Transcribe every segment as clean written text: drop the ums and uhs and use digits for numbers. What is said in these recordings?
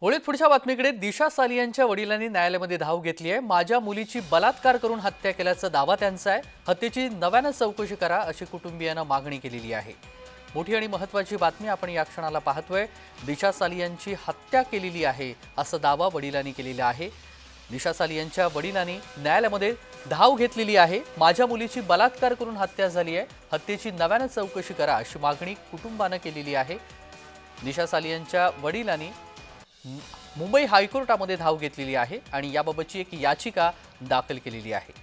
होळीत पुढच्या बातमीकडे दिशा सालियांच्या वडिलांनी न्यायालयामध्ये धाव घेतली आहे। माझ्या मुलीची बलात्कार करून हत्या केल्याचा दावा त्यांचा आहे। हत्येची नव्याने चौकशी करा अशी कुटुंबियांना मागणी केलेली आहे। मोठी आणि महत्त्वाची बातमी आपण या क्षणाला पाहतोय। दिशा सालियांची हत्या केलेली आहे असा दावा वडिलांनी केलेला आहे। दिशा सालियांच्या वडिलांनी न्यायालयामध्ये धाव घेतलेली आहे। माझ्या मुलीची बलात्कार करून हत्या झाली आहे, हत्येची नव्याने चौकशी करा अशी मागणी कुटुंबाने केलेली आहे। दिशा सालियांच्या वडिलांनी मुंबई हायकोर्टामध्ये धाव घेतलेली आहे आणि याबाबतची एक याचिका दाखल केलेली आहे।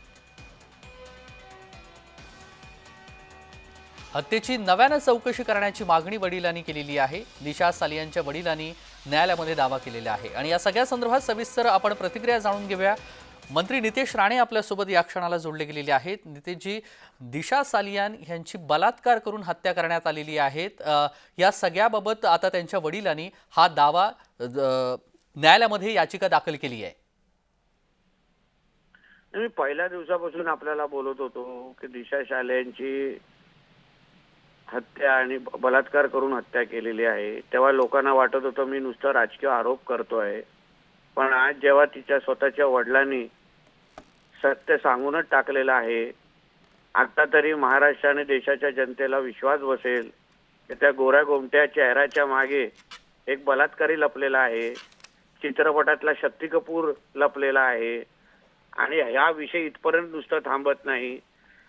हत्येची नव्याने चौकशी करण्याची मागणी वडिलांनी केलेली आहे। दिशा सालियांच्या वडिलांनी न्यायालयामध्ये दावा केलेला आहे आणि या सगळ्या संदर्भात सविस्तर आपण प्रतिक्रिया जाणून घेऊया। मंत्री नितेश राणे आपल्यासोबत या क्षणाला जोडले गेलेले आहेत। नितेशजी, दिशा सालियान यांची बलात्कार करून हत्या करण्यात आलेली आहे, या सगळ्याबाबत आता त्यांच्या वडिलांनी हा दावा न्यायालयामध्ये याचिका दाखल केली आहे। मी पहिल्या दिवसापासून आपल्याला बोलत होतो की दिशा सालियांची हत्या आणि बलात्कार करून हत्या केलेली आहे। तेव्हा लोकांना वाटत होतं मी नुसतं राजकीय आरोप करतोय, पण आज जेव्हा तिच्या स्वतःच्या वडिलांनी सत्य सांगूनच टाकलेलं आहे, आता तरी महाराष्ट्र आणि देशाच्या जनतेला विश्वास बसेल की त्या गोऱ्या गोमट्या चेहऱ्याच्या मागे एक बलात्कारी लपलेला आहे, चित्रपटातला शक्ती कपूर लपलेला आहे। आणि ह्या विषय इथपर्यंत नुसतं थांबत नाही।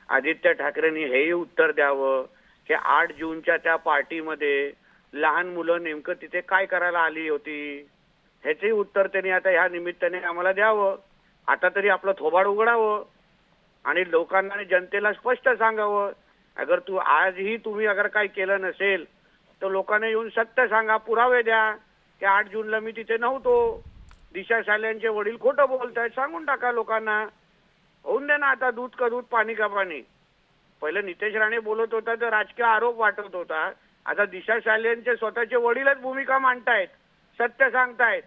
आदित्य ठाकरेंनी हेही उत्तर द्यावं की 8 जूनच्या त्या पार्टीमध्ये लहान मुलं नेमकं तिथे काय करायला आली होती, ह्याचंही उत्तर त्यांनी आता ह्या निमित्ताने आम्हाला द्यावं। आता तरी आपलं थोबाड उघडावं आणि लोकांना आणि जनतेला स्पष्ट सांगावं, अगर तुम्ही अगर काही केलं नसेल तर लोकांना येऊन सत्य सांगा, पुरावे द्या की 8 जूनला मी तिथे नव्हतो, दिशा सालियांचे वडील खोटं बोलतायत, सांगून टाका लोकांना। होऊन दे ना आता, दूध का दूध पाणी का पाणी। पहिलं नितेश राणे बोलत होता तर राजकीय आरोप वाटत होता, आता दिशा सालियांचे स्वतःचे वडीलच भूमिका मांडतायत, सत्य सांगतायत।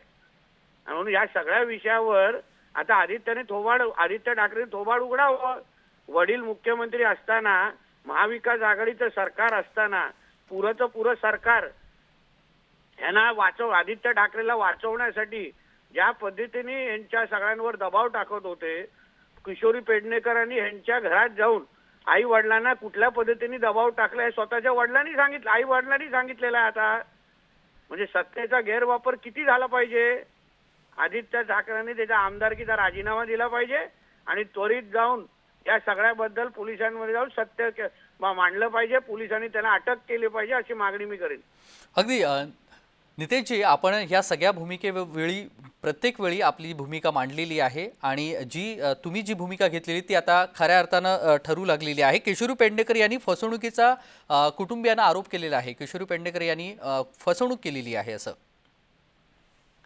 म्हणून या सगळ्या विषयावर आता आदित्य ठाकरे थोबाड उघडावं। वडील मुख्यमंत्री असताना, महाविकास आघाडीचं सरकार असताना, पुरं सरकार यांना आदित्य ठाकरेला वाचवण्यासाठी ज्या पद्धतीने यांच्या सगळ्यांवर दबाव टाकत होते, किशोरी पेडणेकरांनी यांच्या घरात जाऊन आई वडिलांना कुठल्या पद्धतीने दबाव टाकलाय स्वतःच्या वडिलांनी सांगितलं, आई वडिलांनी सांगितलेलं आहे। आता म्हणजे सत्तेचा गैरवापर किती झाला पाहिजे। आदित्य ठाकरेंनी त्याच्या आमदारकीचा राजीनामा दिला पाहिजे आणि त्वरित जाऊन या सगळ्याबद्दल पोलिसांमध्ये जाऊन सत्य मांडलं पाहिजे, पोलिसांनी त्याला अटक केली पाहिजे अशी मागणी मी करेन। अगदी नितेशजी, आपण ह्या सगळ्या भूमिकेवेळी प्रत्येक वेळी आपली भूमिका मांडलेली आहे आणि तुम्ही जी भूमिका घेतलेली ती आता खऱ्या अर्थानं ठरू लागलेली आहे। किशोरी पेडणेकर यांनी फसवणुकीचा कुटुंबियांना आरोप केलेला आहे। किशोरी पेडणेकर यांनी फसवणूक केलेली आहे असं।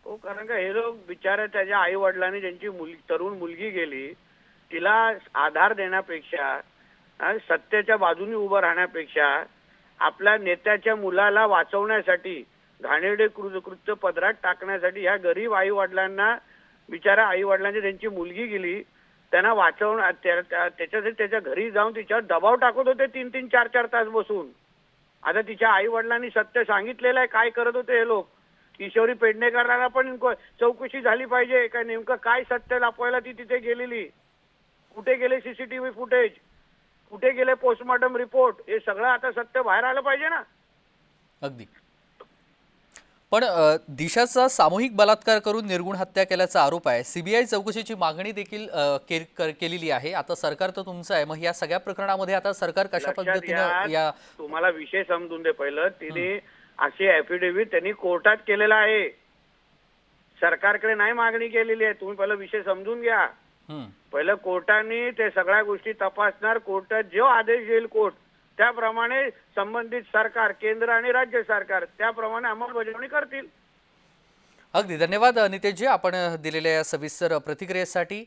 हो, कारण का हे लोक बिचारे त्याच्या आई वडिलांनी ज्यांची तरुण मुलगी गेली तिला आधार देण्यापेक्षा, सत्याच्या बाजूने उभं राहण्यापेक्षा, आपल्या नेत्याच्या मुलाला वाचवण्यासाठी घाणेरडे कृत्य पदरात टाकण्यासाठी ह्या गरीब आई वडिलांना, बिचारा आई वडिलांची त्यांची मुलगी गेली त्यांना वाचवणं, त्याच्यासाठी त्याच्या घरी जाऊन तिच्यावर दबाव टाकत होते 3-3, 4-4 तास बसून। आता तिच्या आई वडिलांनी सत्य सांगितलेलं आहे काय करत होते हे लोक। किशोरी पेडणेकरांना पण चौकशी झाली पाहिजे का नेमकं काय सत्य लपवायला ती तिथे गेलेली, कुठे गेले सीसीटीव्ही फुटेज, कुठे गेले पोस्टमॉर्टम रिपोर्ट, हे सगळं आता सत्य बाहेर आलं पाहिजे ना। अगदी, पण दिशाचा सामूहिक बलात्कार करून निर्गुण हत्या केल्याचा आरोप आहे। सीबीआय चौकशीची मागणी देखील केलेली आहे। आता सरकार तर तुमचं आहे, मग या सगळ्या प्रकरणामध्ये आता सरकार कशा पद्धतीने या तुम्हाला विषय समजून दे। पहिलं तिने अशी ॲफिडेव्हिट त्यांनी कोर्टात केलेला आहे, सरकारकडे नाही मागणी केलेली आहे। तुम्ही पहिला विषय समजून घ्या। पहिलं कोर्टाने ते सगळ्या गोष्टी तपासणार, कोर्टात जो आदेश देईल कोर्ट त्याप्रमाणे संबंधित सरकार, केंद्र आणि राज्य सरकार त्याप्रमाणे अंमलबजावणी करतील। अगदी धन्यवाद नितेशजी, आपण दिलेल्या या सविस्तर प्रतिक्रियेसाठी।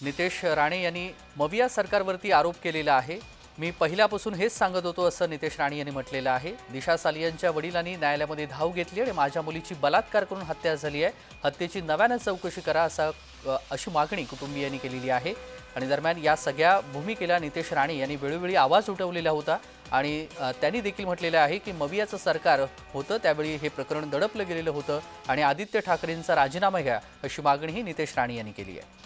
नितेश राणे यांनी मविया सरकारवरती आरोप केलेला आहे। मी पहिल्यापासून हेच सांगत होतो असं नितेश राणे यांनी म्हटलेलं आहे। दिशा सालियांच्या वडिलांनी न्यायालयामध्ये धाव घेतली आणि माझ्या मुलीची बलात्कार करून हत्या झाली आहे, हत्येची नव्याने चौकशी करा अशी मागणी कुटुंबियांनी केलेली आहे। आणि दरम्यान या सगळ्या भूमिकेला नितेश राणे यांनी वेळोवेळी आवाज उठवलेला होता आणि त्यांनी देखील म्हटलेलं आहे की मवियाचं सरकार होतं त्यावेळी हे प्रकरण दडपलं गेलेलं होतं आणि आदित्य ठाकरेंचा राजीनामा घ्या अशी मागणीही नितेश राणे यांनी केली आहे.